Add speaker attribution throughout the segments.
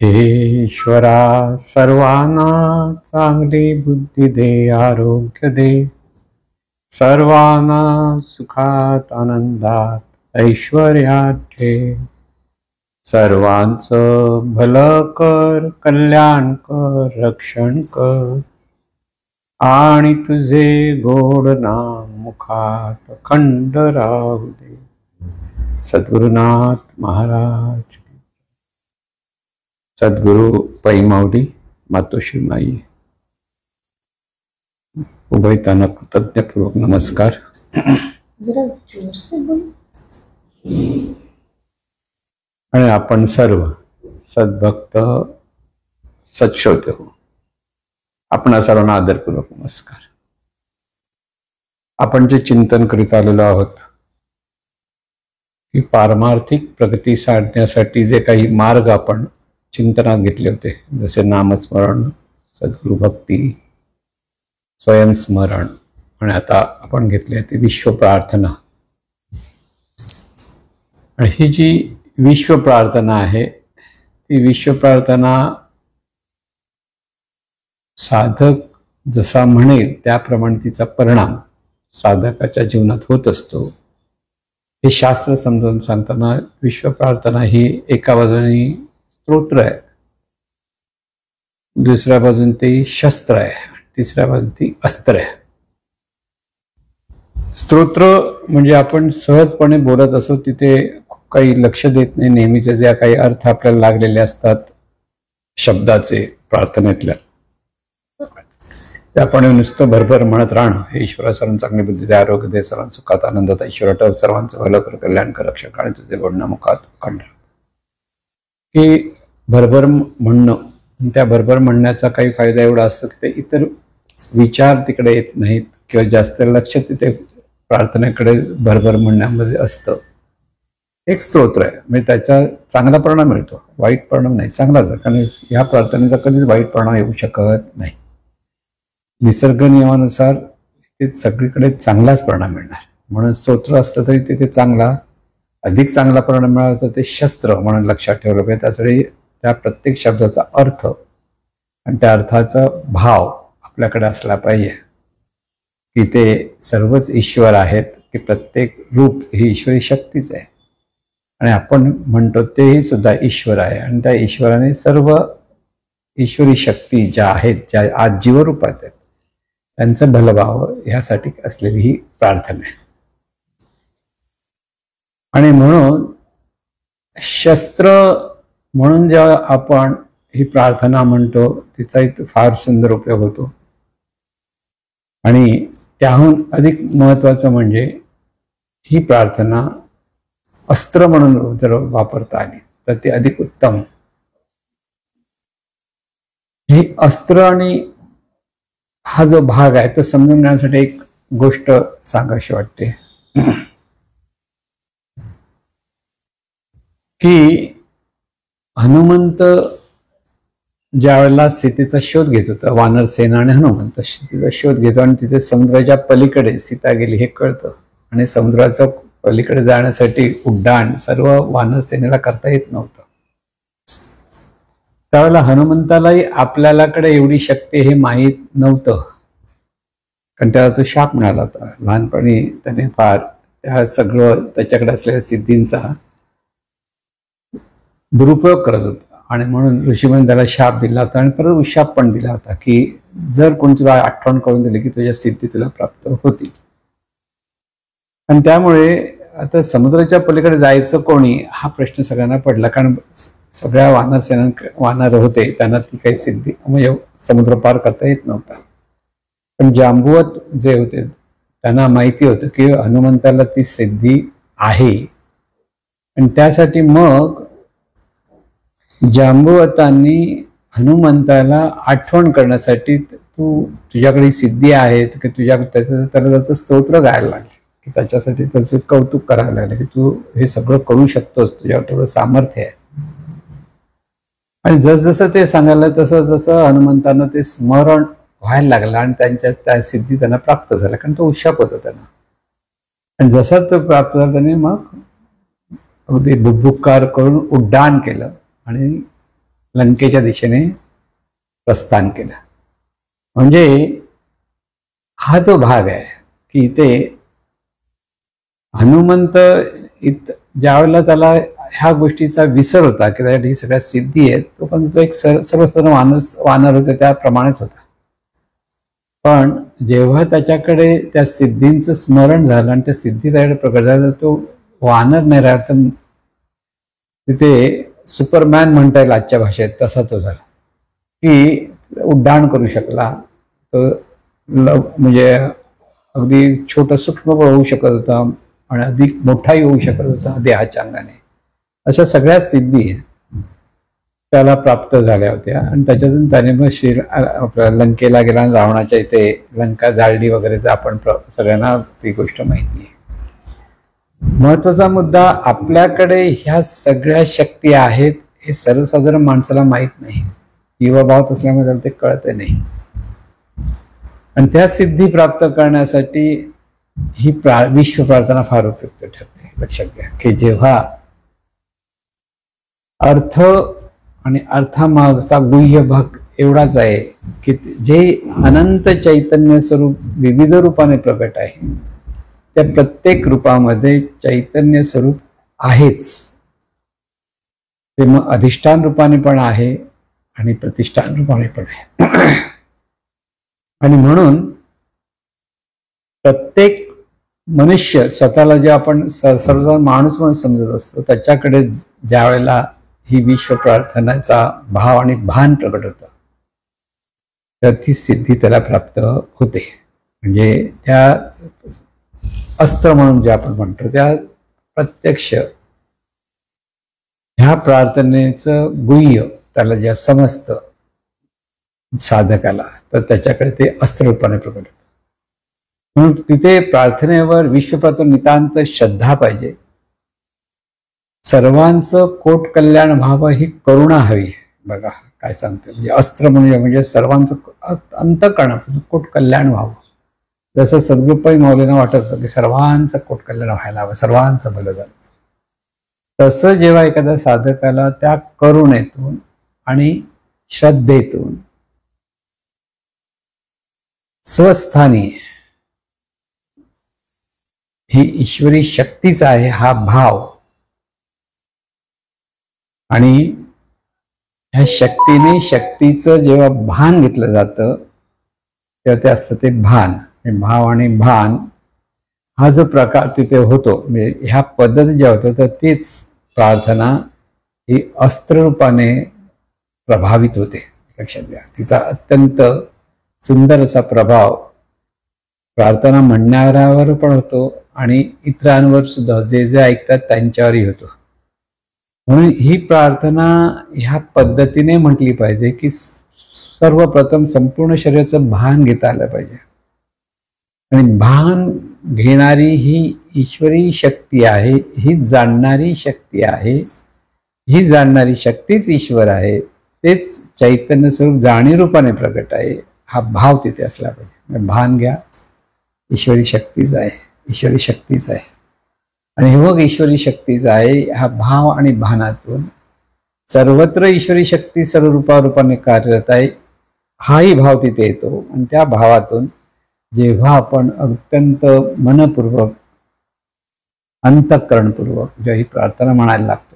Speaker 1: हे ईश्वरा, सर्वांना चांगली बुद्धी दे, आरोग्य दे, सर्वांना सुखात आनंदात ऐश्वर्यात ठेव. सर्वांचं भलं कर, कल्याण कर, रक्षण कर, आणि तुझे गोड नाम मुखात अखंड राहू दे. सद्गुरुनाथ महाराज. सद्गुरु पै माऊली, मातोश्री माई, उभयतांना कृतज्ञपूर्वक नमस्कार. आणि आपण सर्व सद्भक्त सत्श्रोते हो, आपण सर्वांना आदरपूर्वक नमस्कार. आपण जे चिंतन करीत आलेलो आहोत की पारमार्थिक प्रगती साधण्यासाठी जे काही मार्ग आपण चिंतनात घेतले होते, जसे नामस्मरण, सद्गुरु भक्ती, स्वयंस्मरण, आणि आता आपण घेतले ते विश्व प्रार्थना. आणि ही जी विश्व प्रार्थना आहे ती विश्व प्रार्थना साधक जसा म्हणेल त्याप्रमाणे तिचा परिणाम साधकाच्या जीवनात होत असतो. हे शास्त्र समजावून सांगताना विश्व प्रार्थना ही एका बाजूने स्तोत्र आहे, दुसऱ्या बाजून ते शस्त्र आहे, तिसऱ्या बाजून ती अस्त्र आहे. स्तोत्र म्हणजे आपण सहजपणे बोलत असो, तिथे काही लक्ष देत नाही, नेहमीचे ज्या काही अर्थ आपल्याला लागलेले असतात शब्दाचे प्रार्थनेतल्या, त्याप्रमाणे नुसतं भरभर म्हणत राहणं. हे ईश्वरा सर्वांना चांगली बुद्धी दे, आरोग्य दे, सर्वांना सुखात आनंदात ऐश्वर्यात ठेव, सर्वांचं भलं कर, कल्याण कर, रक्षण, आणि तुझे गोड नाम मुखात अखंड. हे भरभर म्हणणं, त्या भरभर म्हणण्याचा काही फायदा एवढा असतो की ते इतर विचार तिकडे येत नाहीत किंवा जास्त लक्ष तिथे प्रार्थनेकडे भरभर म्हणण्यामध्ये असतं. एक स्तोत्र आहे म्हणजे त्याचा चांगला परिणाम मिळतो, वाईट परिणाम नाही, चांगलाच आहे. कारण ह्या प्रार्थनेचा कधीच वाईट परिणाम येऊ शकत नाही. निसर्ग नियमानुसार ते सगळीकडे चांगलाच परिणाम मिळणार. म्हणून स्तोत्र असलं तरी तिथे चांगला, अधिक चांगला परिणाम मिळाला तर ते शस्त्र म्हणून लक्षात ठेवलं पाहिजे. त्यासाठी त्या प्रत्येक शब्दाचा अर्थ आणि त्या अर्थाचा भाव आपल्याकडे असला पाहिजे की ते सर्वच ईश्वर आहेत, की प्रत्येक रूप ही ईश्वरी शक्तीच आहे आणि आपण म्हणतो तेही सुद्धा ईश्वर आहे. आणि त्या ईश्वराने सर्व ईश्वरी शक्ती ज्या आहेत, ज्या आज जीवरूपात आहेत, त्यांचं भलं व्हावं ह्यासाठी असलेली ही प्रार्थना आहे. आणि म्हणून शस्त्र म्हणून जेव्हा आपण ही प्रार्थना म्हणतो तिचाही फार सुंदर उपयोग होतो. आणि त्याहून अधिक महत्वाचं म्हणजे ही प्रार्थना अस्त्र म्हणून जर वापरता आली तर ते अधिक उत्तम. ही अस्त्र आणि हा जो भाग आहे तो समजून घेण्यासाठी एक गोष्ट सांगावीशी वाटते की हनुमंत ज्या वेळेला सीतेचा शोध घेत होता, वानर सेना आणि हनुमंत सीतेचा शोध घेतो आणि तिथे समुद्राच्या पलीकडे सीता गेली हे कळतं. आणि समुद्राच्या पलीकडे जाण्यासाठी उड्डाण सर्व वानर सेनेला करता येत नव्हतं. त्यावेळेला हनुमंतालाही आपल्याकडे एवढी शक्ती हे माहीत नव्हतं, कारण त्याला तो शाप मिळाला होता. लहानपणी त्याने फार त्या सगळं त्याच्याकडे असलेल्या सिद्धींचा दुरुपयोग करत होता. आणि म्हणून ऋषीमुनी त्याला शाप दिला होता आणि परत उशाप पण दिला होता की जर कोणी तुला आठवण करून दिली की तुझ्या सिद्धी तुला प्राप्त होती. आणि त्यामुळे आता समुद्राच्या पलीकडे जायचं कोणी हा प्रश्न सगळ्यांना पडला, कारण सगळ्या वानर होते, त्यांना ती काही सिद्धी म्हणजे समुद्र पार करता येत नव्हता. पण जांबुवत जे होते त्यांना माहिती होतं की हनुमंताला ती सिद्धी आहे. आणि त्यासाठी मग जांबुवतांनी हनुमंताला आठवण करण्यासाठी तुझ्याकडे सिद्धी आहे की तुझ्याकडे त्याला त्याचं स्तोत्र गायला लागले, की त्याच्यासाठी त्याचं कौतुक करायला लागले की तू हे सगळं करू शकतोस, तुझ्यावर तेवढं सामर्थ्य आहे. आणि जसजसं ते सांगायला तसं तसं हनुमंतांना ते स्मरण व्हायला लागलं आणि त्यांच्या त्या सिद्धी त्यांना प्राप्त झाल्या, कारण तो उशाप होता त्यांना. आणि जसा तो प्राप्त झाला त्याने मग अगदी बुभुकार करून उड्डाण केलं आणि लंकेच्या दिशेने प्रस्थान केलं. म्हणजे हा जो भाग आहे की इथे हनुमंत ज्यावेळेला त्याला ह्या गोष्टीचा विसर होता की त्यासाठी सगळ्या सिद्धी आहेत, तो पण तो एक सर्वसाधारण वानर होते त्याप्रमाणेच होता. पण जेव्हा त्याच्याकडे त्या सिद्धींचं स्मरण झालं आणि त्या सिद्धी त्याकडे प्रकट झाल्या, तो वानर नाही राहिला, तर तिथे सुपरमॅन म्हणता येईल आजच्या भाषेत, तसा तो झाला की उड्डाण करू शकला. तो म्हणजे अगदी छोटं सूक्ष्म होऊ शकत होता आणि अधिक मोठाही होऊ शकत होता देहाच्या अंगाने. अशा सगळ्या सिद्धी त्याला प्राप्त झाल्या होत्या आणि त्याच्यातून त्याने मग आपल्या लंकेला गेला आणि रावणाच्या इथे लंका जाळली वगैरेचं आपण सगळ्यांना ती गोष्ट माहिती आहे. महत्वाचा मुद्दा, आपल्याकडे ह्या सगळ्या शक्ती आहेत हे सर्वसाधारण माणसाला माहीत नाही. जीवभावात असल्यामुळे त्याला ते कळत नाही. आणि त्या सिद्धी प्राप्त करण्यासाठी ही विश्व प्रार्थना फार उपयुक्त ठरते. लक्षात घ्या की जेव्हा अर्थ आणि अर्थामागचा गुह्य भाग एवढाच आहे की जे अनंत चैतन्य स्वरूप विविध रूपाने प्रकट आहे, त्या प्रत्येक रूपामध्ये चैतन्य स्वरूप आहेच. ते मग अधिष्ठान रूपाने पण आहे आणि प्रतिष्ठान रूपाने पण आहे. आणि म्हणून प्रत्येक मनुष्य स्वतःला जे आपण सर्वसाधारण माणूस म्हणून समजत असतो, त्याच्याकडे ज्या वेळेला ही विश्व प्रार्थनाचा भाव आणि भान प्रकट होतं, तर ती सिद्धी त्याला प्राप्त होते. म्हणजे त्या अस्त्र म्हणून जे आपण म्हणतो, त्या प्रत्यक्ष ह्या प्रार्थनेचं गुह्य त्याला जे समजतं साधकाला, तर त्याच्याकडे ते अस्त्र रूपाने प्रकट होतं. म्हणून तिथे प्रार्थनेवर विश्वप्रार्थना नितांत श्रद्धा पाहिजे. सर्वांचं कोट कल्याण व्हावं ही करुणा हवी. बघा काय सांगते, म्हणजे अस्त्र म्हणजे सर्वांचं अंतःकरण कोट कल्याण व्हावं. जसं सद्गुरुपाई माऊलींना वाटत होतं की सर्वांचं कोट कल्याण व्हायला हवं, सर्वांचं भलं झालं. तसं जेव्हा एखाद्या साधकाला त्या करुणेतून आणि श्रद्धेतून स्वस्थानी ही ईश्वरी शक्तीच आहे हा भाव, आणि ह्या शक्तीने शक्तीचं जेव्हा भान घेतलं जातं तेव्हा ते असतं ते भान. भाव आणि भान हा जो प्रकार तिथे होतो, म्हणजे ह्या पद्धती ज्या होतं, तर तीच प्रार्थना ही अस्त्ररूपाने प्रभावित होते. लक्षात घ्या, तिचा अत्यंत सुंदर असा प्रभाव प्रार्थना म्हणणाऱ्यावर पण होतो आणि इतरांवर सुद्धा जे जे ऐकतात त्यांच्यावरही होतो. म्हणून ही प्रार्थना ह्या पद्धतीने म्हटली पाहिजे की सर्वप्रथम संपूर्ण शरीराचं भान घेता आलं पाहिजे. आणि भान घेणारी ही ईश्वरी शक्ती आहे, ही जाणणारी शक्ती आहे, ही जाणणारी शक्तीच ईश्वर आहे, तेच चैतन्य स्वरूप जाणीव रूपाने प्रकट आहे. हा भाव तिथे असला पाहिजे. भान घ्या, ईश्वरी शक्तीच आहे, ईश्वरी शक्तीच आहे. आणि हे मग ईश्वरी शक्तीच आहे. हा भाव आणि भानातून सर्वत्र ईश्वरी शक्ती सर्व रूपाने कार्यरत आहे, हाही भाव तिथे येतो. आणि त्या भावातून जेव्हा आपण अत्यंत मनपूर्वक अंतःकरणपूर्वक जेव्हा ही प्रार्थना म्हणायला लागतो,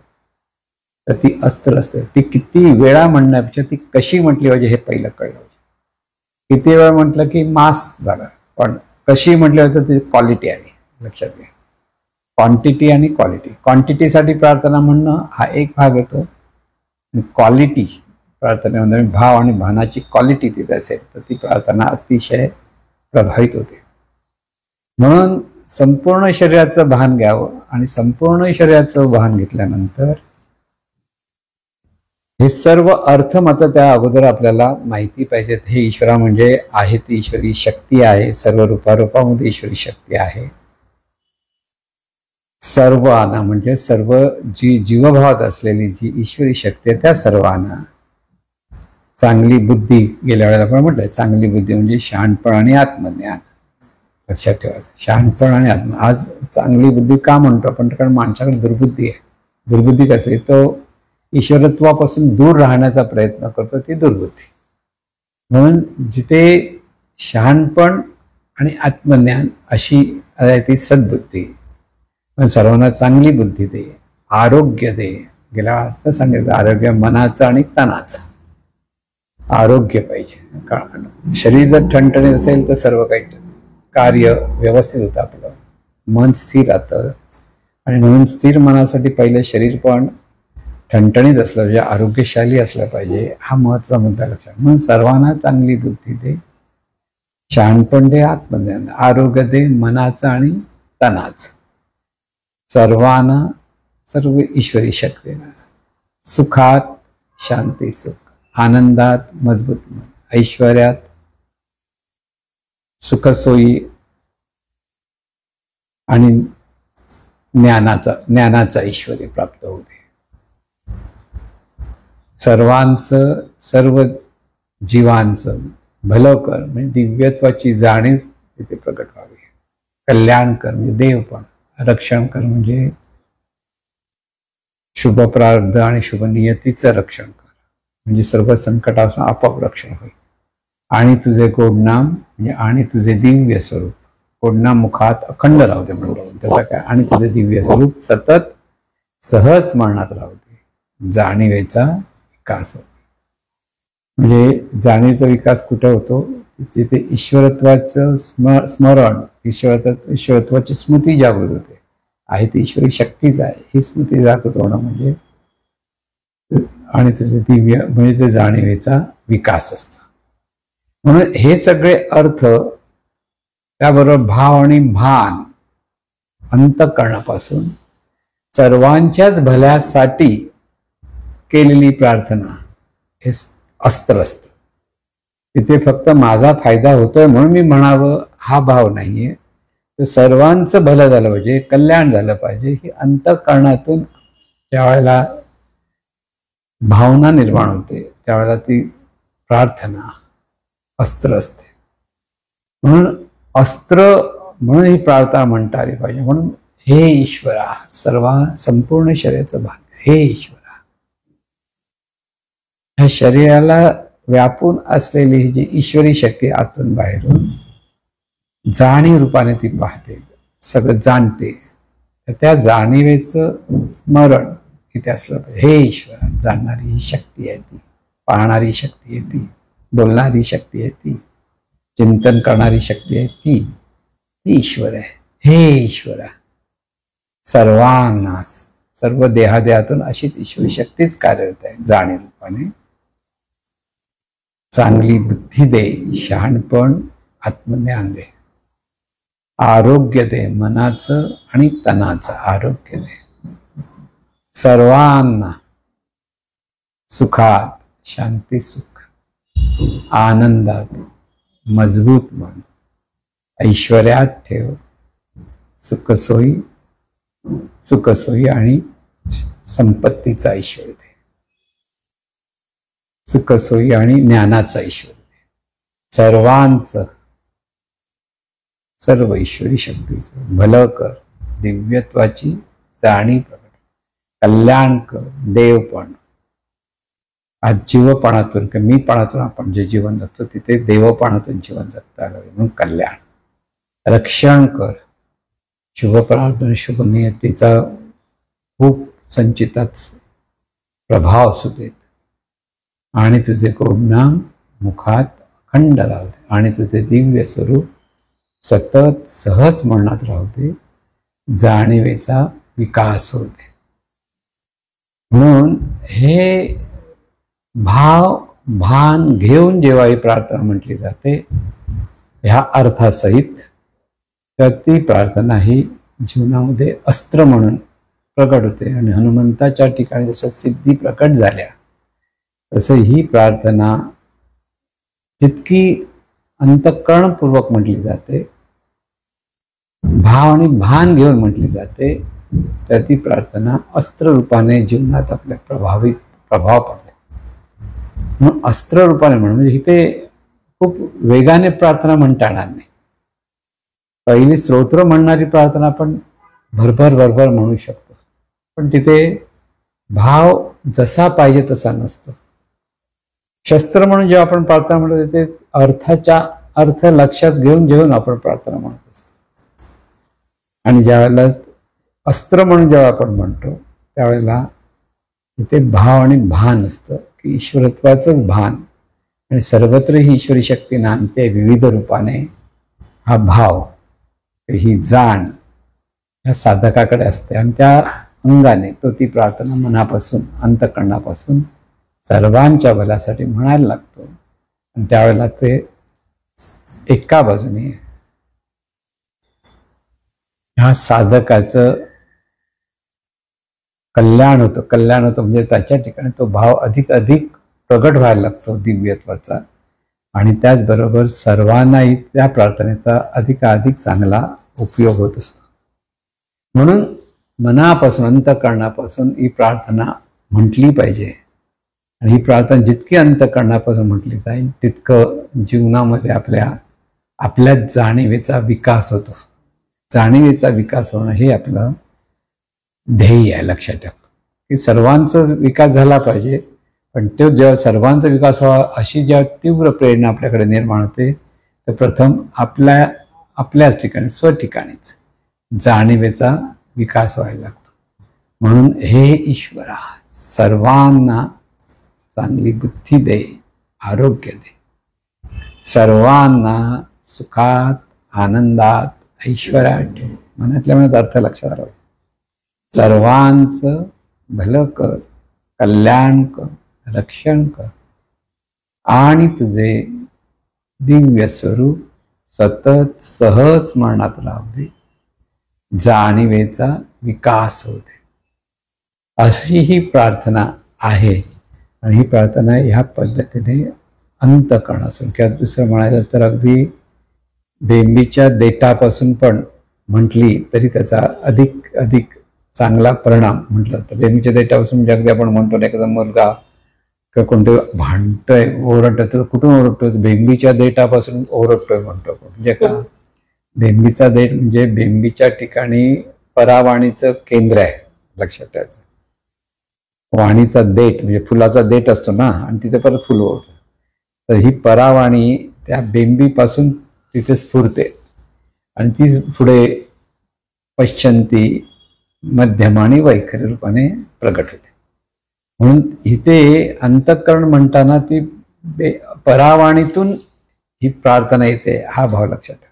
Speaker 1: तर ती अस्त्र असते. ती किती वेळा म्हणण्यापेक्षा ती कशी म्हटली पाहिजे हे पहिलं कळलं. किती वेळा म्हटलं की मास झालं, पण कशी म्हटली तर ती क्वालिटी आली. लक्षात घ्या, क्वांटिटी आणि क्वालिटी. क्वांटिटीसाठी प्रार्थना म्हणणं हा एक भाग येतो, क्वालिटी प्रार्थनेमध्ये भाव आणि भानाची क्वालिटी तिथे असेल तर ती प्रार्थना अतिशय प्रभावित होते. म्हणून संपूर्ण शरीराचं भान घ्यावं, आणि संपूर्ण शरीराचं भान घेतल्यानंतर हे सर्व अर्थ मात्र त्या अगोदर आपल्याला माहिती पाहिजेत. हे ईश्वरा म्हणजे आहे ती ईश्वरी शक्ती आहे, सर्व रूपामध्ये ईश्वरी शक्ती आहे. सर्वांना म्हणजे सर्व जी जीवभावात असलेली जी ईश्वरी शक्ती आहे त्या सर्वांना चांगली बुद्धी, गेल्या वेळेला आपण म्हटलंय चांगली बुद्धी म्हणजे शहाणपण आणि आत्मज्ञान. लक्षात ठेवायचं, शहाणपण आणि आत्म. आज चांगली बुद्धी का म्हणतो आपण, कारण माणसाकडे दुर्बुद्धी आहे. दुर्बुद्धी कसली, तो ईश्वरत्वापासून दूर राहण्याचा प्रयत्न करतो ती दुर्बुद्धी. म्हणून जिथे शहाणपण आणि आत्मज्ञान अशी आहे ती सद्बुद्धी. पण सर्वांना चांगली बुद्धी दे, आरोग्य दे. गेल्या अर्थ सांगितलं आरोग्य मनाचं आणि तनाचं. आरोग्य पाहिजे. कारण शरीर जर ठणठणीत असेल तर सर्व काही कार्य व्यवस्थित होतं, आपलं मन स्थिर राहतं. आणि म्हणून स्थिर मनासाठी पहिले शरीर पण ठणठणीत असलं पाहिजे, आरोग्यशाली असलं पाहिजे. हा महत्त्वाचा मुद्दा लक्षात. म्हणून सर्वांना चांगली बुद्धी दे, शहाणपण दे, आत्मज्ञान, आरोग्य दे मनाचं आणि तनाचं. सर्वांना सर्व ईश्वरी शक्ती, सुखात शांती सुख, आनंदात मजबूत मन, ऐश्वर्यात सुखसोयी आणि ज्ञानाचा ऐश्वर्य प्राप्त होते. सर्वांचं सर्व जीवांचं भलं कर म्हणजे दिव्यत्वाची जाणीव तिथे प्रकट व्हावी. कल्याण कर म्हणजे देवपण, रक्षण कर म्हणजे शुभ प्रारब्ध आणि शुभ नियतीचं रक्षण कर म्हणजे सर्व संकटापासून आपोआप रक्षण होईल. आणि तुझे गोडनाम म्हणजे आणि तुझे दिव्य स्वरूप, गोडनाम मुखात अखंड राहू दे म्हणतो. त्याचा काय, आणि तुझे दिव्य स्वरूप सतत सहज स्मरणात राहू दे. जाणीवेचा विकास होतो. म्हणजे जाणीवेचा विकास कुठे होतो, जिथे ईश्वरत्वाचं स्मरण, ईश्वरत्वाची स्मृती जागृत होते. आहे ती ईश्वरी शक्तीच आहे ही स्मृती जागृत होणं म्हणजे, आणि तुझे दिव्य म्हणजे ते जाणीवेचा विकास असतो. म्हणून हे सगळे अर्थ, त्याबरोबर भाव आणि भान अंतःकरणापासून सर्वांच्याच भल्यासाठी केलेली प्रार्थना हे अस्त्र असतं. तिथे फक्त माझा फायदा होतोय म्हणून मी म्हणावं हा भाव नाहीये. तर सर्वांचं भलं झालं पाहिजे, कल्याण झालं पाहिजे ही अंतःकरणातून ज्यावेळेला भावना निर्माण होते त्यावेळेला ती प्रार्थना अस्त्र असते. म्हणून अस्त्र म्हणून ही प्रार्थना म्हणता आली पाहिजे. म्हणून हे ईश्वरा, संपूर्ण शरीराचं भाग्य, हे ईश्वरा, ह्या शरीराला व्यापून असलेली ही जी ईश्वरी शक्ती आतून बाहेरून जाणीव रूपाने ती पाहते, सगळं जाणते. त्या जाणीवेचं स्मरण इथे असलं पाहिजे. हे ईश्वरा, जाणणारी ही शक्ती आहे ती, पाहणारी शक्ती आहे ती, बोलणारी शक्ती आहे ती, चिंतन करणारी शक्ती आहे ती ईश्वर आहे. हे ईश्वरा, सर्वांना सर्व देहादेहातून अशीच ईश्वरी शक्तीच कार्यरत आहे. जाणीव रूपाने चांगली बुद्धी दे, शहाणपण, आत्मज्ञान दे, आरोग्य दे मनाचं आणि तनाचं आरोग्य दे. सर्वांना सुखात शांती सुख, आनंदात मजबूत मन, ऐश्वर्यात ठेव, सुखसोयी आणि संपत्तीचा ऐश्वर्य दे, सुखसोयी आणि ज्ञानाचा ऐश्वर्य दे. सर्वांचं सर्व ईश्वरी शक्तीचं भलं कर, दिव्यत्वाची जाणीव प्रकट, कल्याण कर, देवपण. आज जीवपणातून किंवा मीपणातून आपण जे जीवन जगतो तिथे देवपणातून जीवन जगता आलं म्हणून कल्याण. रक्षण कर, शुभ प्रारब्ध आणि शुभ नियतीचा खूप संचिताच प्रभाव असू देत. आणि तुझे गोडनाम मुखात अखंड राहू दे. आणि तुझे दिव्य स्वरूप सतत सहज स्मरणात राहू दे. जाणीवेचा विकास होऊ दे. म्हणून हे भान घेऊन जेव्हा ही प्रार्थना म्हटली जाते ह्या अर्थासहित, तर ती प्रार्थना ही जीवनामध्ये अस्त्र म्हणून प्रकट होते. आणि हनुमंताच्या ठिकाणी जसं सिद्धी प्रकट झाल्या तसं ही प्रार्थना जितकी अंतःकरणपूर्वक म्हटली जाते, भाव आणि भान घेऊन म्हटली जाते, तर ती प्रार्थना अस्त्र रूपाने जीवनात आपल्या प्रभाव पडतो. म्हणून अस्त्र रूपाने म्हणजे इथे खूप वेगाने प्रार्थना म्हणता येणार नाही. पहिली स्तोत्र म्हणणारी प्रार्थना आपण भरभर म्हणू शकतो, पण तिथे भाव जसा पाहिजे तसा नसतो. शस्त्र म्हणून जेव्हा आपण प्रार्थना म्हणतो ते अर्थ लक्षात घेऊन आपण प्रार्थना म्हणत असतो. आणि ज्यावेळेला अस्त्र म्हणून जेव्हा आपण म्हणतो त्यावेळेला इथे भाव आणि भान असतं की ईश्वरत्वाचंच भान आणि सर्वत्र ही ईश्वरी शक्ती नांदते विविध रूपाने. हा भाव, ही जाण ह्या साधकाकडे असते आणि त्या अंगाने तो ती प्रार्थना मनापासून अंतःकरणापासून सर्वांच्या भल्यासाठी म्हणायला लागतो. आणि त्यावेळेला ते एका बाजूने ह्या साधकाचं कल्याण होतं म्हणजे त्याच्या ठिकाणी तो भाव अधिक प्रगट व्हायला लागतो दिव्यत्वाचा. आणि त्याचबरोबर सर्वांनाही त्या प्रार्थनेचा अधिकाधिक चांगला उपयोग होत असतो. म्हणून मनापासून अंतःकरणापासून ही प्रार्थना म्हटली पाहिजे. आणि ही प्रार्थना जितकी अंतःकरणापासून म्हटली जाईल तितकं जीवनामध्ये आपल्या जाणीवेचा विकास होतो. जाणीवेचा विकास होणं हे आपलं ध्येय आहे. लक्षात ठेवा की सर्वांचा विकास झाला पाहिजे. पण तो जेव्हा सर्वांचा विकास व्हावा अशी जेव्हा तीव्र प्रेरणा आपल्याकडे निर्माण होते तर प्रथम आपल्याच ठिकाणी स्वठिकाणीच जाणीवेचा विकास व्हायला लागतो. म्हणून हे ईश्वरा सर्वांना चांगली बुद्धी दे, आरोग्य दे, सर्वांना सुखात आनंदात ऐश्वर्यात ठेव. मनातल्या मनात अर्थ लक्षात आला. सर्वांचं भलं कर, कल्याण कर, रक्षण कर आणि तुझे दिव्य स्वरूप सतत सहज स्मरणात राहू दे. जाणीवेचा विकास होऊ दे. अशी ही प्रार्थना आहे. आणि ही प्रार्थना ह्या पद्धतीने अंतःकरणापासून किंवा दुसरं म्हणायचं तर अगदी बेंबीच्या देठापासून पण म्हटली तरी त्याचा अधिक चांगला परिणाम म्हटलं तर बेंबीच्या देठापासून म्हणजे अगदी आपण म्हणतो एखादा मुलगा किंवा कोणतं भांडतोय ओरडतोय कुठून ओरडतोय बेंबीच्या देठापासून ओरडतोय म्हणतो आपण. म्हणजे का बेंबीचा देठ म्हणजे बेंबीच्या ठिकाणी परावाणीचं केंद्र आहे. लक्षात ठेवायचं. वाणीचा देठ म्हणजे फुलाचा देठ असतो ना आणि तिथे परत फुल ओढतं. तर ही परावाणी त्या बेंबीपासून तिथे स्फुरते आणि ती पुढे पश्चंती मध्यम आणि वैखरी रूपाने प्रगट होते. म्हणून इथे अंतःकरण म्हणताना ती परावाणीतून ही प्रार्थना येते हा भाव लक्षात ठेवा.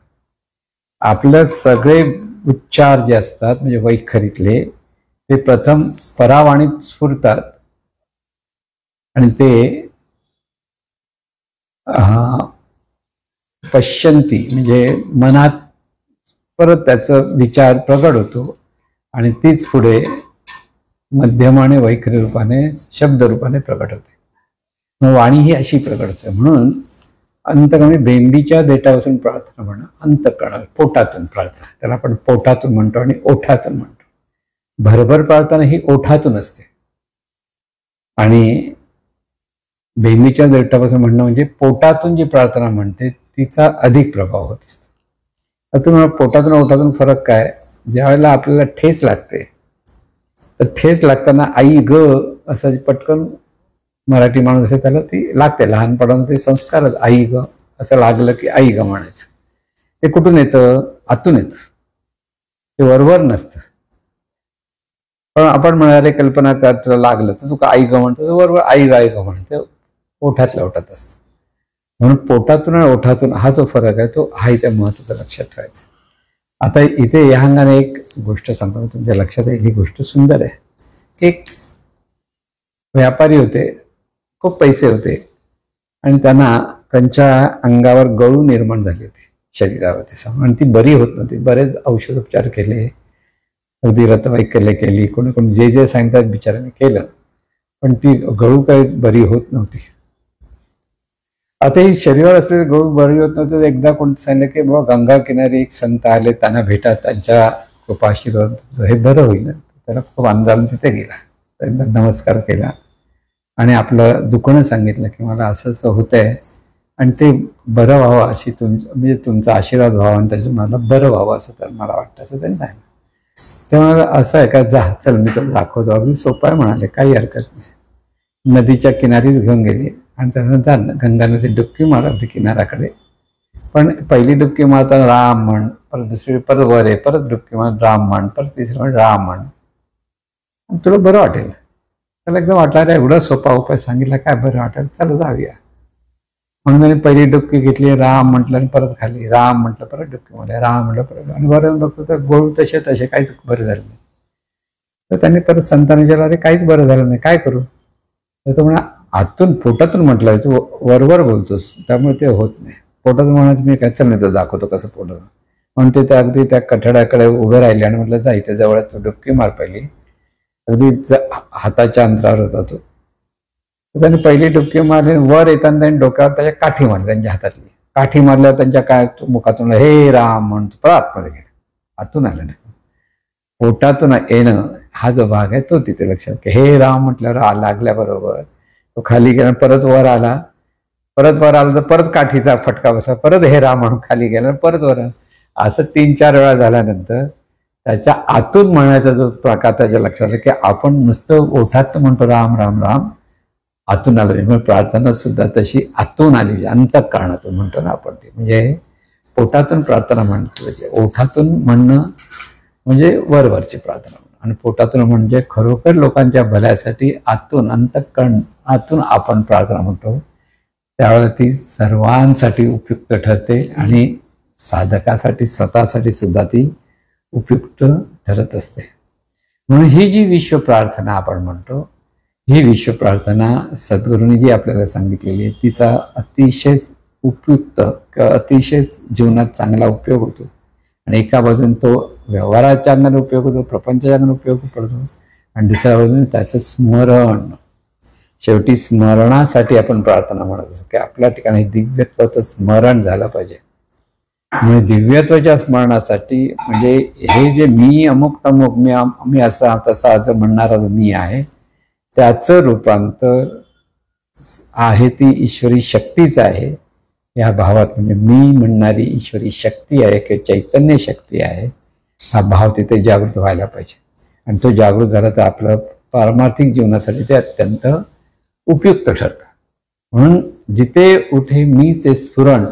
Speaker 1: आपलं सगळे उच्चार जे असतात म्हणजे वैखरीतले ते प्रथम परावाणीत स्फुरतात आणि ते पश्चंती म्हणजे मनात परत त्याचा विचार प्रगट होतो आणि तीच पुढे मध्यम आणि वैखरी रूपाने शब्द रूपाने प्रगट होते. मग वाणी ही अशी प्रगट होते. म्हणून अंतःकरणी बेंबीच्या देठापासून प्रार्थना म्हणणं अंतःकरण पोटातून प्रार्थना त्याला आपण पोटातून म्हणतो आणि ओठातून म्हणतो. भरभर प्रार्थना ही ओठातून असते आणि बेंबीच्या देठापासून म्हणणं म्हणजे पोटातून जी प्रार्थना म्हणते तिचा अधिक प्रभाव होत असतो. तर तुम्हाला पोटातून ओठातून फरक काय? ज्या वेळेला आपल्याला ठेस लागते तर ठेस लागताना आई ग असं पटकन मराठी माणूस असेल त्याला ती लागते. लहानपणामध्ये ते संस्कारच आई ग असं लागलं की आई ग म्हणायचं. ते कुठून येतं? आतून येतं. ते वरवर नसतं. पण आपण म्हणाले कल्पना कर तुला लागलं तर तू का आई ग म्हणतो वरवर आई ग म्हणते. ओठातल्या ओठात असतं. म्हणून पोटातून आणि ओठातून हा जो फरक आहे तो हा इथे महत्वाचा लक्षात ठेवायचा. आता इथे या अंगाने एक गोष्ट सांगतो तुमच्या लक्षात येईल. ही गोष्ट सुंदर आहे. एक व्यापारी होते, खूप पैसे होते आणि त्यांना त्यांच्या अंगावर गळू निर्माण झाली होती शरीरावरती आणि ती बरी होत नव्हती. बरेच औषधोपचार केले, अगदी रक्तवैकल्य केली, कोणी जे सांगतात बिचाराने केलं पण ती गळू काही बरी होत नव्हती. आता ही शरीरावर असलेले गळू बरी होत नव्हते. एकदा कोणतं सांगितलं की बाबा गंगा किनारी एक संत आले, त्यांना भेटा, त्यांच्या कृपा आशीर्वाद हे बरं होईल. त्याला खूप आनंदाने तिथे गेला, त्यांना नमस्कार केला आणि आपलं दुखणं सांगितलं की मला असं असं होतंय आणि ते बरं व्हावं अशी म्हणजे तुमचा आशीर्वाद व्हावा आणि त्याचं मला बरं व्हावं असं तर मला वाटतं असं त्यांनी सांगितलं. तेव्हा असं आहे का, जा चल मी तुला दाखवतो. अगदी सोपं आहे म्हणाले, काही हरकत नाही. नदीच्या किनारीच घेऊन गेली आणि त्यानंतर गंगा नदी डुबकी मारत किनाऱ्याकडे. पण पहिली डुबकी मारताना राम म्हण, परत दुसरी परत वर आहे, परत डुबकी मार राम म्हण, परत तिसरी म्हण राम म्हण, तुला बरं वाटेल. त्याला एकदम वाटलं एवढा सोपा उपाय सांगितला, काय बरं वाटेल, चला जाऊया. म्हणून त्याने पहिली डुबकी घेतली, राम म्हटलं आणि परत खाली, राम म्हटलं परत डुबकी मारली, राम म्हटलं परत, आणि बरं बघतो तर गोळ तसे तसे काहीच बरं झालं नाही. तर त्यांनी परत संतांनी विचारलं, अरे काहीच बरं झालं नाही, काय करू? तर तो म्हणा, आतून पोटातून म्हटलं, तू वरवर बोलतोस त्यामुळे ते होत नाही. पोटातून म्हणायचं मी काय, चल मी तो दाखवतो कसं पोटात. म्हणून ते अगदी त्या कठड्याकडे उभे राहिले आणि म्हटलं, जा इथे जवळच डुबकी मार पहिली. अगदी हाताच्या अंतरावर होता तो. त्यांनी पहिली डुबकी मारली, वर येताना त्यांनी डोक्यावर त्याच्या काठी मारली, त्यांच्या हातातली काठी मारल्यावर त्यांच्या काय मुखातून हे राम म्हणतो परत आतमध्ये गेला. आतून आलं नाही, पोटातून येणं हा जो भाग आहे तो तिथे लक्षात घ्या. हे राम म्हटल्यावर लागल्याबरोबर तो खाली गेला, परत वर आला, परत वर आला तर परत काठीचा फटका बसला, परत हे राम म्हणून खाली गेला, परत वर आला. असं 3-4 वेळा झाल्यानंतर त्याच्या आतून म्हणायचा जो प्रकार त्याच्या लक्षात आला की आपण नुसतं ओठात म्हणतो राम राम राम, आतून आलं म्हणजे प्रार्थना सुद्धा तशी आतून आली, अंतःकरणातून म्हणतो ना आपण. ते म्हणजे पोटातून प्रार्थना म्हणतो, ओठातून म्हणणं म्हणजे वरवरची प्रार्थना, आणि पोटातून म्हणजे खरोखर लोकांच्या भल्यासाठी आतून अंतःकरण आतून आपण प्रार्थना म्हणतो. त्यावेळेला ती सर्वांसाठी उपयुक्त ठरते आणि साधकासाठी स्वतःसाठी सुद्धा ती उपयुक्त ठरत असते. म्हणून ही जी विश्व प्रार्थना आपण म्हणतो, ही विश्व प्रार्थना सद्गुरूंनी जी आपल्याला सांगितलेली आहे तिचा अतिशय उपयुक्त किंवा अतिशय जीवनात चांगला उपयोग होतो. आणि एका बाजून तो व्यवहाराच्या अंगाने उपयोग होतो, प्रपंचाच्या अंगाने उपयोग पडतो, आणि दुसऱ्या बाजूने त्याचं स्मरण, शेवटी स्मरणासाठी आपण प्रार्थना म्हणत असतो की आपल्या ठिकाणी दिव्यत्वाचं स्मरण झालं पाहिजे. म्हणजे दिव्यत्वाच्या स्मरणासाठी म्हणजे हे जे मी अमुक तमुक मी असा तसा जो म्हणणारा जो मी आहे त्याचं रूपांतर आहे ती ईश्वरी शक्तीच आहे या भावात. म्हणजे मी म्हणणारी ईश्वरी शक्ती आहे किंवा चैतन्य शक्ती आहे, हा भाव तिथे जागृत व्हायला पाहिजे. आणि तो जागृत झाला तर आपलं पारमार्थिक जीवनासाठी ते अत्यंत उपयुक्त ठरतं. म्हणून जिथे उठे मीचे स्फुरण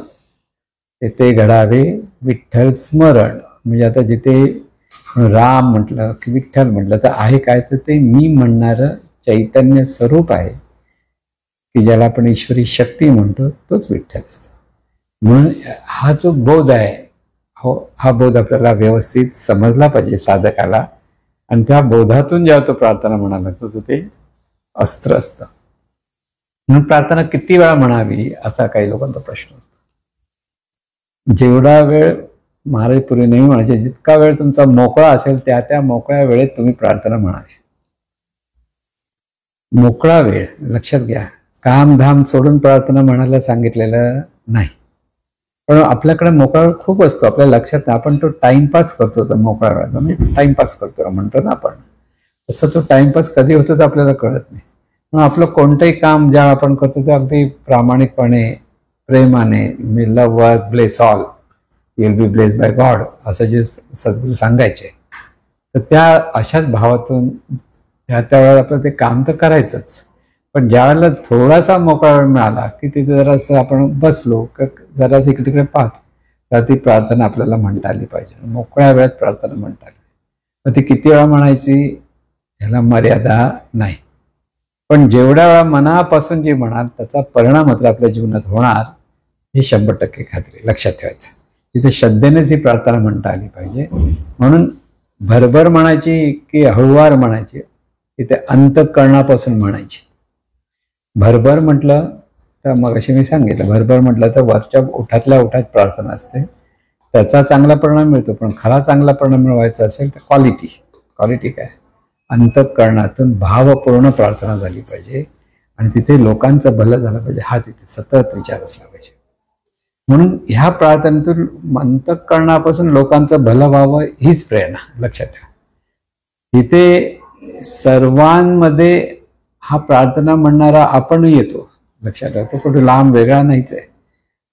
Speaker 1: ते घडावे विठ्ठल स्मरण. म्हणजे आता जिथे राम म्हटलं की विठ्ठल म्हटलं तर आहे काय, तर ते मी म्हणणारं चैतन्य स्वरूप आहे की ज्याला आपण ईश्वरी शक्ती म्हणतो, तोच विठ्ठल असतो. म्हणून हा जो बोध आहे हो, हा बोध आपल्याला व्यवस्थित समजला पाहिजे साधकाला. आणि त्या बोधातून जेव्हा तो प्रार्थना म्हणायला लागतो तर ते अस्त्र असतं. म्हणून प्रार्थना किती वेळा म्हणावी असा काही लोकांचा प्रश्न असतो. जेवढा वेळ महाराज पूर्वी नाही म्हणायचे, जितका वेळ तुमचा मोकळा असेल त्या मोकळ्या वेळेत तुम्ही प्रार्थना म्हणावी. मोकळा वेळ लक्षात घ्या, कामधाम सोडून प्रार्थना म्हणायला सांगितलेलं नाही. पण आपल्याकडे मोकळा वेळ खूप असतो, आपल्या लक्षात नाही, आपण तो टाइमपास करतो. तर मोकळा वेळ म्हणजे टाइमपास करतो म्हणतो ना आपण, तसं तो टाइमपास कधी होतो तर आपल्याला कळत नाही. म्हणून आपलं कोणतंही काम ज्या आपण करतो ते अगदी प्रामाणिकपणे प्रेमाने, love work bless all you will be blessed by God असं जे सद्गुरू सांगायचे, तर त्या अशाच भावातून त्यावेळेला आपलं ते काम तर करायचंच. पण ज्यावेळेला थोडासा मोकळा वेळ मिळाला की तिथे जरासं आपण बसलो जरासं इकडे तिकडे पाहतो, तर ती प्रार्थना आपल्याला म्हणता आली पाहिजे. मोकळ्या वेळात प्रार्थना म्हणता आली. तर ती किती वेळा म्हणायची ह्याला मर्यादा नाही. पण जेवढ्या वेळा मनापासून जे म्हणाल त्याचा परिणाम मात्र आपल्या जीवनात होणार हे 100% खात्री लक्षात ठेवायचं. तिथे श्रद्धेनेच ही प्रार्थना म्हणता आली पाहिजे. म्हणून भरभर म्हणायची की हळूवार म्हणायची, तिथे अंतःकरणापासून म्हणायची. भरभर म्हटलं तर मग असे मी सांगितलं, भरभर म्हटलं तर वरच्या ओठातल्या ओठात प्रार्थना असते, त्याचा चांगला परिणाम मिळतो. पण खरा चांगला परिणाम मिळवायचा असेल तर क्वालिटी काय, अंतःकरणातून भावपूर्ण प्रार्थना झाली पाहिजे. आणि तिथे लोकांचं भलं झालं पाहिजे हा तिथे सतत विचार असला पाहिजे. म्हणून ह्या प्रार्थनेतून अंतःकरणापासून लोकांचं भलं व्हावं हीच प्रेरणा लक्षात ठेवा. तिथे सर्वांमध्ये हा प्रार्थना म्हणणारा आपणही येतो लक्षात ठेवा, तो कुठे लांब वेगळा नाहीच आहे.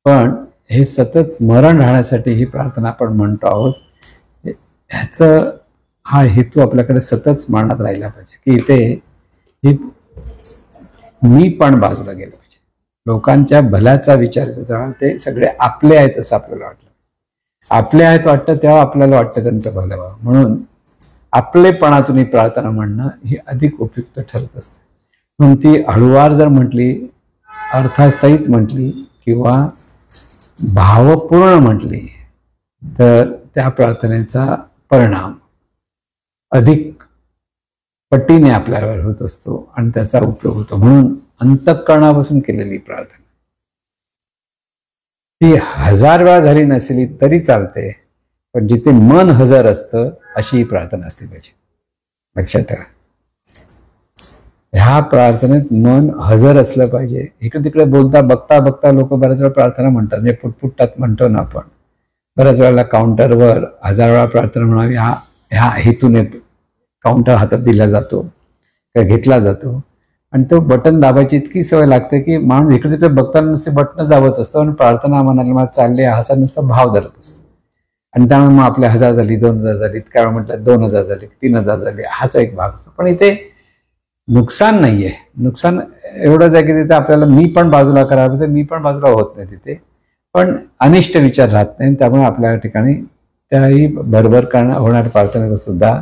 Speaker 1: पण हे सतत स्मरण राहण्यासाठी ही प्रार्थना आपण म्हणतो आहोत. ह्याचं हा हेतू आपल्याकडे सतत स्मरणात राहिला पाहिजे की इथे ही मी पण बाजूला गेलं पाहिजे. लोकांच्या भल्याचा विचार करता ते सगळे आपले आहेत असं आपल्याला वाटलं. आपले आहेत वाटतं तेव्हा आपल्याला वाटतं त्यांचं भलं व्हावं. म्हणून आपलेपणातून ही प्रार्थना म्हणणं ही अधिक उपयुक्त ठरत असते. म्हणून ती हळूवार जर म्हटली, अर्थासहित म्हटली किंवा भावपूर्ण म्हटली तर त्या प्रार्थनेचा परिणाम अधिक पटीने आपल्यावर होत असतो आणि त्याचा उपयोग होतो. म्हणून अंतःकरणापासून केलेली प्रार्थना ती 1000 वेळा झाली नसली तरी चालते, पण जिथे मन हजर असतं अशी ही प्रार्थना असली पाहिजे. लक्षात ठेवा, ह्या प्रार्थनेत मन हजर असलं पाहिजे. इकडे तिकडे बोलता बघता बघता लोक बऱ्याच वेळा प्रार्थना म्हणतात, म्हणजे पुटपुटतात म्हणतो ना आपण. बऱ्याच वेळेला काउंटरवर 1000 वेळा प्रार्थना म्हणावी ह्या हेतूने काउंटर हातात दिला जातो किंवा घेतला जातो आणि तो बटन दाबायची इतकी सवय लागते की माणूस इकडे तिकडे बघताना नुसते बटन दाबत असतो आणि प्रार्थना मनाला मला चालली असा नुसता भाव धरत असतो. आणि त्यामुळे मग आपल्या 1000 झाली, 2000 झाली, काय म्हटलं 2000 झाली, 3000 झाली, हाचा एक भाग असतो. पण इथे नुकसान नाहीये. नुकसान एवढंच आहे की तिथे आपल्याला मी पण बाजूला करावं, तर मी पण बाजूला होत नाही तिथे, पण अनिष्ट विचार राहत नाही. त्यामुळे आपल्या ठिकाणी त्याही भरभर होणाऱ्या प्रार्थनेचा सुद्धा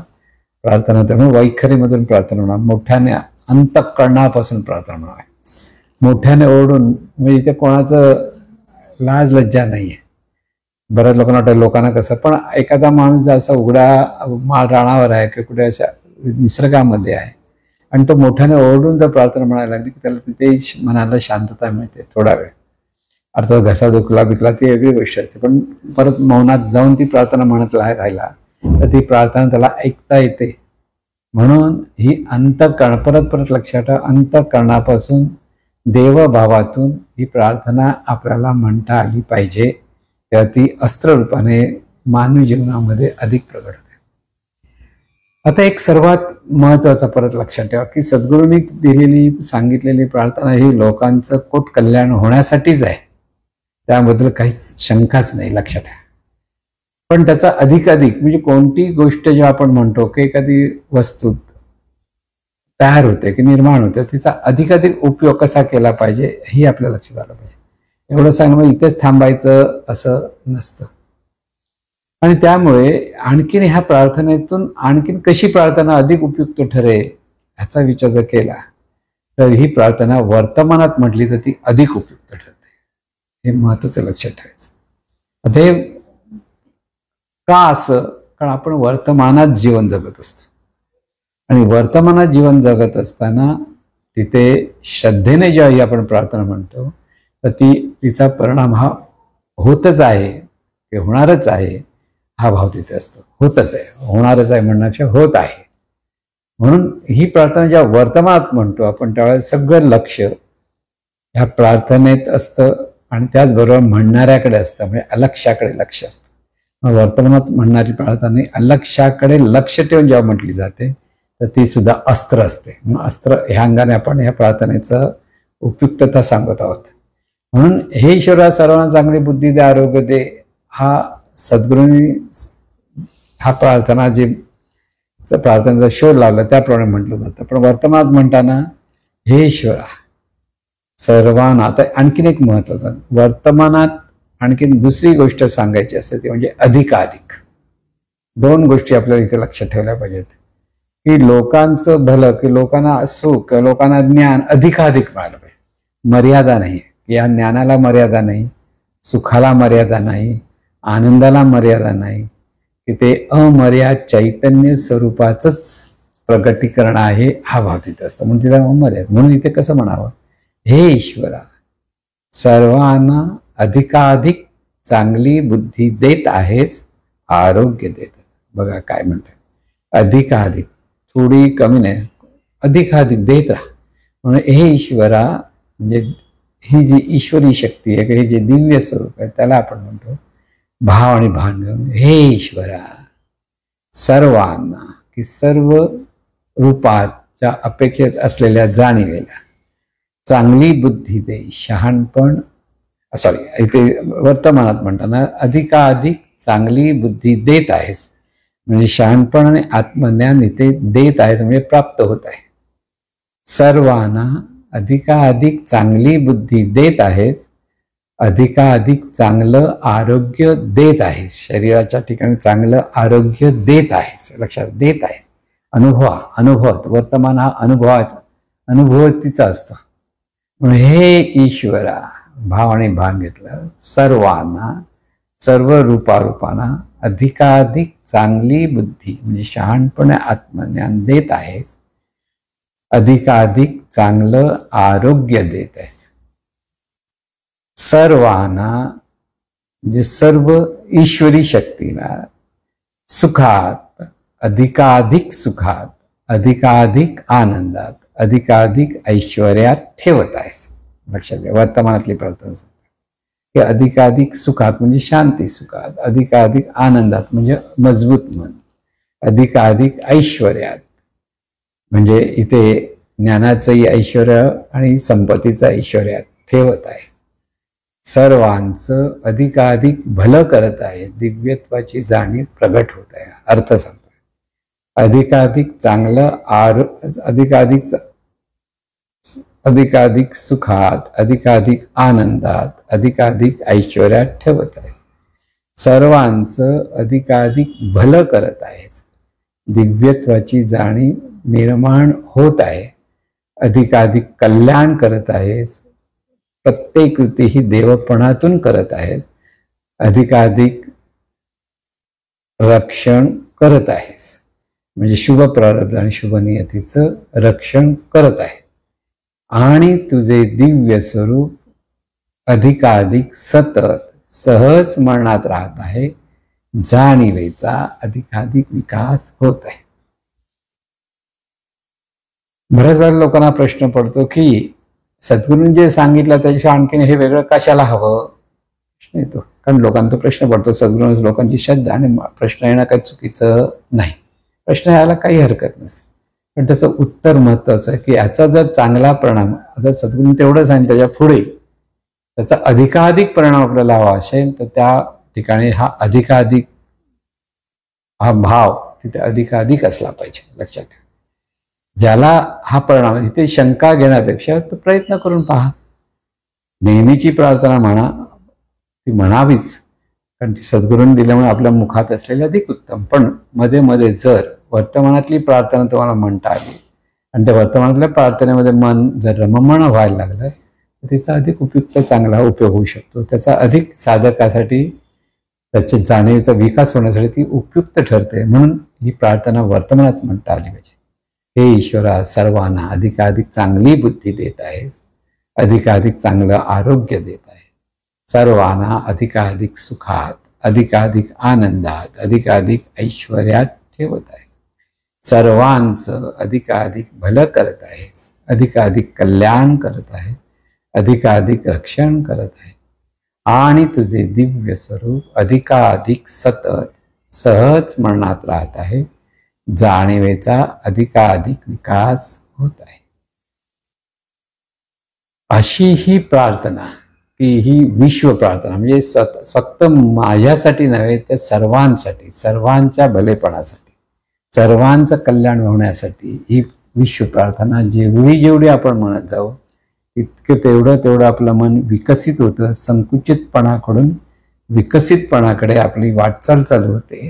Speaker 1: प्रार्थना, त्यामुळे वैखरीमधून प्रार्थना म्हणा, मोठ्याने अंतःकरणापासून प्रार्थना म्हणा, मोठ्याने ओरडून, म्हणजे इथे कोणाचं लाज लज्जा नाहीये. बऱ्याच लोकांना वाटतं लोकांना कसं, पण एखादा माणूस जर असा उघडा राणावर आहे किंवा कुठे अशा निसर्गामध्ये आहे आणि तो मोठ्याने ओरडून जर प्रार्थना म्हणायला लागली की त्याला तिथे मनाला शांतता मिळते थोडा वेळ. अर्थात घसा दुखला बिकला ती वेगळी गोष्ट असते, पण परत मौनात जाऊन ती प्रार्थना म्हणत राहिला तर ती प्रार्थना त्याला ऐकता येते. म्हणून ही अंतःकरण, परत परत लक्षात ठेवा, अंतःकरणापासून देवभावातून ही प्रार्थना आपल्याला म्हणता आली पाहिजे, तेव्हा ती अस्त्ररूपाने मानवी जीवनामध्ये अधिक प्रगट होते. आता एक सर्वात महत्वाचा परत लक्षात ठेवा की सद्गुरूंनी दिलेली सांगितलेली प्रार्थना ही लोकांचं कोट कल्याण होण्यासाठीच आहे, त्याबद्दल काहीच शंकाच नाही. लक्षात ठेवा. पण त्याचा अधिकाधिक, म्हणजे कोणती गोष्ट जेव्हा आपण म्हणतो की एखादी वस्तू तयार होते की निर्माण होते, तिचा अधिकाधिक उपयोग कसा केला पाहिजे हे आपल्या लक्षात आलं पाहिजे. एवढं सांगणं इथेच थांबायचं असं नसतं. आणि त्यामुळे आणखीन ह्या प्रार्थनेतून आणखीन कशी प्रार्थना अधिक उपयुक्त ठरेल ह्याचा विचार जर केला तर ही प्रार्थना वर्तमानात म्हटली तर ती अधिक उपयुक्त ठरते. हे महत्वाचं लक्षात ठेवायचं. आता हे का असं? कारण आपण वर्तमानात जीवन जगत असतो आणि वर्तमानात जीवन जगत असताना तिथे श्रद्धेने जेव्हा आपण प्रार्थना म्हणतो तर तिचा परिणाम हा होतच आहे की होणारच आहे हा भाव तिथे असतो. होतच आहे, होणारच आहे म्हणण्यापेक्षा होत आहे. म्हणून ही प्रार्थना जेव्हा वर्तमानात म्हणतो आपण त्यावेळेस सगळं लक्ष ह्या प्रार्थनेत असतं आणि त्याचबरोबर म्हणणाऱ्याकडे असतं, म्हणजे अलक्ष्याकडे लक्ष असतं. वर्तमानात म्हणणारी प्रार्थना अलक्ष्याकडे लक्ष ठेवून जेव्हा म्हटली जाते तर ती सुद्धा अस्त्र असते. मग अस्त्र ह्या अंगाने आपण ह्या प्रार्थनेचं उपयुक्तता सांगत आहोत. म्हणून हे ईश्वरा सर्वांना चांगली बुद्धी दे, आरोग्य दे, हा सद्गुरूंनी हा प्रार्थना जे प्रार्थनेचा शोध लावला त्याप्रमाणे म्हटलं जातं. पण वर्तमानात म्हणताना हे ईश्वरा सर्वांना, आता आणखीन एक महत्वाचं, वर्तमानात आणखीन दुसरी गोष्ट सांगायची असते ती म्हणजे अधिकाधिक. 2 गोष्टी आपल्याला इथे लक्षात ठेवल्या पाहिजेत की लोकांचं भलं, की लोकांना सुख, लोकांना ज्ञान अधिकाधिक मिळालं पाहिजे. मर्यादा नाही, या ज्ञानाला मर्यादा नाही, सुखाला मर्यादा नाही, आनंदाला मर्यादा नाही, की ते अमर्याद चैतन्य स्वरूपाचंच प्रगटीकरण आहे हा भाव तिथे असतो. म्हणून तिला अमर्याद. म्हणून इथे कसं म्हणावं, हे ईश्वरा सर्वांना अधिकाधिक चांगली बुद्धी देत आहेस, आरोग्य देत. बघा काय म्हणतात, अधिकाधिक, थोडी कमी नाही, अधिकाधिक देत राहा. म्हणून हे ईश्वरा म्हणजे ही जी ईश्वरी शक्ती आहे, हे जे दिव्य स्वरूप आहे त्याला आपण म्हणतो भाव आणि भान घेऊन, हे ईश्वरा सर्वांना, की सर्व रूपाच्या अपेक्षेत असलेल्या जाणीवेला चांगली बुद्धी दे. शहाणपण, इथे वर्तमानात म्हणताना अधिकाधिक चांगली बुद्धी देत आहेस, म्हणजे शहाणपण आणि आत्मज्ञान इथे देत आहे, म्हणजे प्राप्त होत आहे. सर्वांना अधिकाधिक चांगली बुद्धी देत आहेस, अधिकाधिक चांगलं आरोग्य देत आहेस. शरीराच्या ठिकाणी चांगलं आरोग्य देत आहेस, लक्षात देत आहेस. अनुभवत वर्तमान हा अनुभवतीचा असतो. म्हणून हे ईश्वरा भावाने भाग घेतलं. सर्वांना सर्व रूपारूपांना अधिकाधिक चांगली बुद्धी म्हणजे शहाणपणे आत्मज्ञान देत आहेस, अधिकाधिक चांगलं आरोग्य देत आहेस. सर्वांना म्हणजे सर्व ईश्वरी शक्तीला सुखात अधिकाधिक सुखात, अधिकाधिक आनंदात, अधिकाधिक ऐश्वर्यात ठेवत आहेस. लक्षात घ्या, वर्तमानातली प्रार्थना की अधिकाधिक सुखात म्हणजे शांती सुखात, अधिकाधिक आनंदात म्हणजे मजबूत मन, अधिकाधिक ऐश्वर्यात म्हणजे इथे ज्ञानाचंही ऐश्वर्य आणि संपत्तीचं ऐश्वर्यात ठेवत आहे. सर्वांचं अधिकाधिक भलं करत आहे, दिव्यत्वाची जाणीव प्रगट होत आहे. अर्थ सांगतोय, अधिकाधिक चांगलं अधिकाधिक सुखात, अधिकाधिक आनंदात, अधिकाधिक ऐश्वर्यात ठेवत आहेस. सर्वांचं अधिकाधिक भलं करत आहेस, दिव्यत्वाची जाणीव निर्माण होत आहे, अधिकाधिक कल्याण करत आहेस, प्रत्येक कृती ही देवपणातून करत आहेत, अधिकाधिक रक्षण करत आहेस म्हणजे शुभ प्रारब्ध आणि शुभ नियतीचं रक्षण करत आहे. आणि तुझे दिव्य स्वरूप अधिकाधिक सतत सहज स्मरणात राहत आहे, जाणीवेचा अधिकाधिक विकास होत आहे. बऱ्याच वेळा लोकांना प्रश्न पडतो की सद्गुरूंनी जे सांगितलं त्याच्याशिवाय आणखीन हे वेगळं कशाला हवं, प्रश्न येतो. कारण लोकांना तो प्रश्न पडतो. सद्गुरूंनी लोकांची श्रद्धा आणि प्रश्न येणं काही चुकीचं नाही, प्रश्न यायला काही हरकत नसते. पण त्याचं उत्तर महत्वाचं आहे की याचा जर चांगला परिणाम, आता सद्गुरूंनी तेवढं सांगितलं, त्याच्या पुढे त्याचा अधिकाधिक परिणाम आपल्याला हवा असेल तर त्या ठिकाणी हा अधिकाधिक हा भाव तिथे अधिकाधिक असला पाहिजे. लक्षात ठेवा, ज्याला हा परिणाम, इथे शंका घेण्यापेक्षा तो प्रयत्न करून पहा. नेहमीची प्रार्थना म्हणा, ती म्हणावीच, कारण ती सद्गुरूंनी दिल्यामुळे आपल्या मुखात असलेली अधिक उत्तम. पण मध्ये मध्ये जर वर्तमानातली प्रार्थना तुम्हाला म्हणता आली आणि त्या वर्तमानातल्या प्रार्थनेमध्ये मन जर रममाण व्हायला लागलं तर तिचा अधिक उपयुक्त चांगला उपयोग होऊ शकतो. त्याचा अधिक साधकासाठी त्याच्या जाणीवेचा विकास होण्यासाठी ती उपयुक्त ठरते. म्हणून ही प्रार्थना वर्तमानात म्हणता आली पाहिजे. हे ईश्वरा, सर्वांना अधिकाधिक चांगली बुद्धी देत आहेस, अधिकाधिक चांगलं आरोग्य देत आहे, सर्वांना अधिकाधिक सुखात, अधिकाधिक आनंदात, अधिकाधिक ऐश्वर्यात ठेवत आहेस. सर्वांचं अधिकाधिक भलं करत आहेस, अधिकाधिक कल्याण करत आहे, अधिकाधिक रक्षण करत आहे. आणि तुझे दिव्य स्वरूप अधिकाधिक सतत सहज स्मरणात राहत आहे, जाणीवेचा अधिकाधिक विकास होत आहे. अशी ही प्रार्थना की ही विश्व प्रार्थना म्हणजे फक्त माझ्यासाठी नव्हे तर सर्वांसाठी, सर्वांच्या भलेपणासाठी, सर्वांचं कल्याण होण्यासाठी ही विश्व प्रार्थना जेवढी आपण म्हणत जाऊ इतकं तेवढं आपलं मन विकसित होतं. संकुचितपणाकडून विकसितपणाकडे आपली वाटचाल चालू होते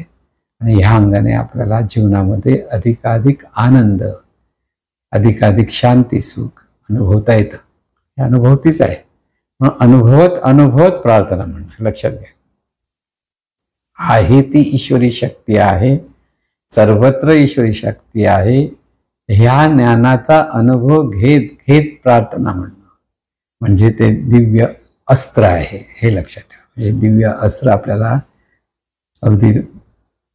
Speaker 1: आणि ह्या अंगाने आपल्याला जीवनामध्ये अधिकाधिक आनंद, अधिकाधिक शांती, सुख अनुभवता येतं. हे अनुभवतीच आहे. अनुभवत प्रार्थना म्हणणं लक्षात घ्या. आहे ती ईश्वरी शक्ती आहे, सर्वत्र ईश्वरी शक्ती आहे. ह्या ज्ञानाचा अनुभव घेत घेत प्रार्थना म्हणणं म्हणजे ते दिव्य अस्त्र आहे, हे लक्षात ठेवा. म्हणजे दिव्य अस्त्र आपल्याला अगदी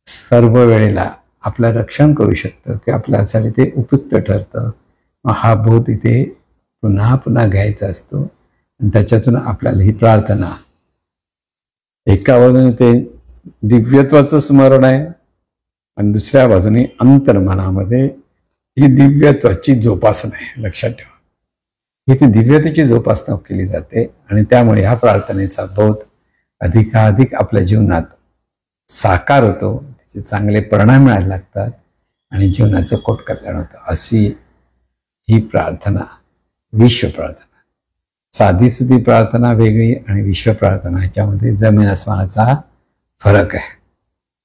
Speaker 1: सर्व वेळेला आपलं रक्षण करू शकतं की आपल्यासाठी ते उपयुक्त ठरतं. हा बोध इथे पुन्हा पुन्हा घ्यायचा असतो आणि त्याच्यातून आपल्याला ही प्रार्थना एका बाजूने ते दिव्यत्वाचं स्मरण आहे आणि दुसऱ्या बाजूने अंतर्मनामध्ये ही दिव्यत्वाची जोपासना आहे. लक्षात ठेवा, ही ती दिव्यतेची जोपासना केली जाते आणि त्यामुळे ह्या प्रार्थनेचा बोध अधिकाधिक आपल्या जीवनात साकार होतो, त्याचे चांगले परिणाम मिळायला लागतात आणि जीवनाचं कोट कल्याण होतं. अशी ही प्रार्थना, विश्व प्रार्थना. साधीसुधी प्रार्थना वेगळी आणि विश्व प्रार्थना ह्याच्यामध्ये जमीन आसमानाचा फरक आहे.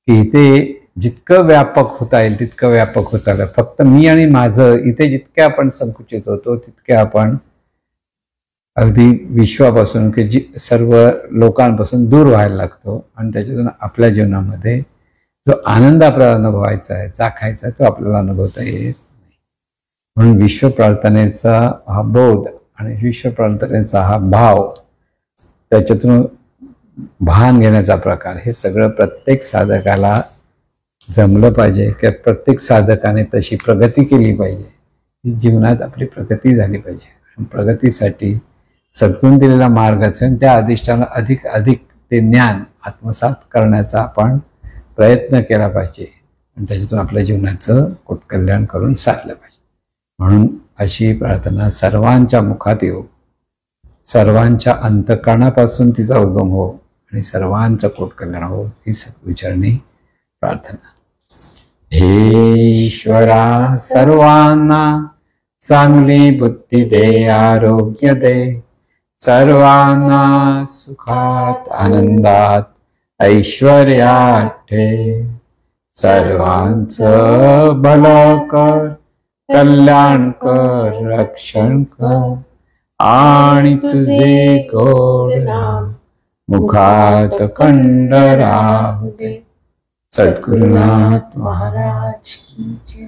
Speaker 1: की इथे जितकं व्यापक होता येईल तितकं व्यापक होता येईल. फक्त मी आणि माझं इथे जितके आपण संकुचित होतो तितके आपण अगदी विश्वापासून की सर्व लोकांपासून दूर व्हायला लागतो आणि त्याच्यातून आपल्या जीवनामध्ये जो आनंद आपल्याला अनुभवायचा आहे, चाखायचा आहे, तो आपल्याला अनुभवता येत नाही. म्हणून विश्व प्रार्थनेचा हा बोध आणि विश्व प्रार्थनेचा हा भाव, त्याच्यातून भान घेण्याचा प्रकार, हे सगळं प्रत्येक साधकाला जमलं पाहिजे. किंवा प्रत्येक साधकाने तशी प्रगती केली पाहिजे. जीवनात आपली प्रगती झाली पाहिजे. प्रगतीसाठी सद्गुण दिलेला मार्ग असेल, त्या अधिष्ठाना अधिक अधिक ते ज्ञान आत्मसात करण्याचा आपण प्रयत्न केला पाहिजे आणि त्याच्यातून आपल्या जीवनाचं कोटकल्याण करून साधलं पाहिजे. म्हणून अशी प्रार्थना सर्वांच्या मुखात येऊ, सर्वांच्या अंतःकरणापासून तिचा उगम हो आणि सर्वांचं कोटकल्याण हो, ही सद्विचारणी प्रार्थना. हे ईश्वरा, सर्वांना चांगली बुद्धी दे, आरोग्य दे, सर्वांना सुखात आनंदात ऐश्वर्यात ठे, सर्वांचं भलं कर, कल्याण कर, रक्षण कर आणि तुझे गोड नाम मुखात खंड राहू दे. सद्गुरुनाथ महाराज की जय.